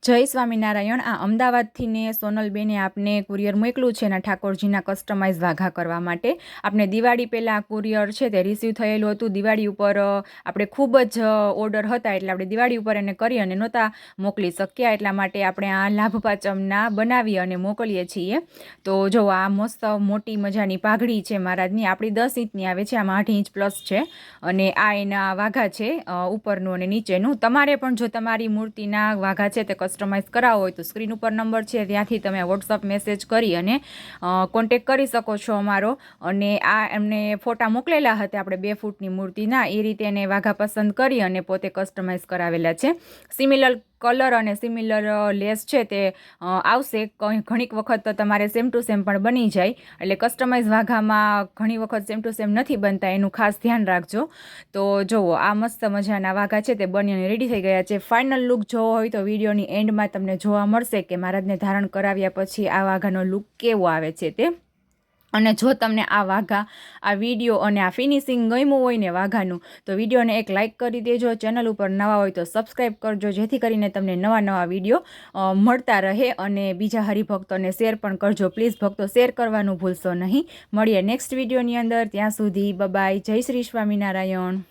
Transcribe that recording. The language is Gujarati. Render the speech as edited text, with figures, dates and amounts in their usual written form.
જય સ્વામિનારાયણ। આ અમદાવાદથી ને સોનલબેને આપને કુરિયર મોકલું છે એના ઠાકોરજીના કસ્ટમાઇઝ વાઘા કરવા માટે। આપણે દિવાળી પહેલાં કુરિયર છે તે રિસીવ થયેલું હતું। દિવાળી ઉપર આપણે ખૂબ જ ઓર્ડર હતા એટલે આપણે દિવાળી ઉપર એને કરી અને નહોતા મોકલી શક્યા, એટલા માટે આપણે આ લાભ પાંચમના બનાવી અને મોકલીએ છીએ। તો જો આ મસ્ત મોટી મજાની પાઘડી છે મહારાજની, આપણી 10 ઇંચની આવે છે, આમાં 8 ઇંચ પ્લસ છે અને આ એના વાઘા છે ઉપરનું અને નીચેનું। તમારે પણ જો તમારી મૂર્તિના વાઘા છે તે કસ્ટમાઇઝ કરાવો હોય તો સ્ક્રીન ઉપર નંબર છે ત્યાંથી તમે વોટ્સઅપ મેસેજ કરી અને કોન્ટેક કરી શકો છો અમારો। અને આ એમને ફોટા મોકલેલા હતા આપણે 2 ફૂટની મૂર્તિના, એ રીતે એને વાઘા પસંદ કરી અને પોતે કસ્ટમાઇઝ કરાવેલા છે। સિમિલર કલર અને સિમિલર લેસ છે તે આવશે। ઘણીક વખત તમારે સેમ ટુ સેમ પણ બની જાય, એટલે કસ્ટમાઇઝ વાઘામાં ઘણી વખત સેમ ટુ સેમ નથી બનતા, એનું ખાસ ધ્યાન રાખજો। તો જુઓ આ મસ્ત મજાના વાઘા છે તે બની અને રેડી થઈ ગયા છે। ફાઇનલ લુક જોવો હોય તો વિડીયોની એન્ડમાં તમને જોવા મળશે કે મહારાજને ધારણ કરાવ્યા પછી આ વાઘાનો લુક કેવો આવે છે તે। અને જો તમને આ વાઘા, આ વિડીયો અને આ ફિનિશિંગ ગમ્યું હોય ને વાઘાનું, તો વિડીયોને એક લાઇક કરી દેજો। ચેનલ ઉપર નવા હોય તો સબસ્ક્રાઈબ કરજો, જેથી કરીને તમને નવા વિડીયો મળતા રહે। અને બીજા હરિભક્તોને શેર પણ કરજો પ્લીઝ ભક્તો, શેર કરવાનું ભૂલશો નહીં। મળીએ નેક્સ્ટ વિડીયોની અંદર, ત્યાં સુધી બાય, જય શ્રી સ્વામિનારાયણ।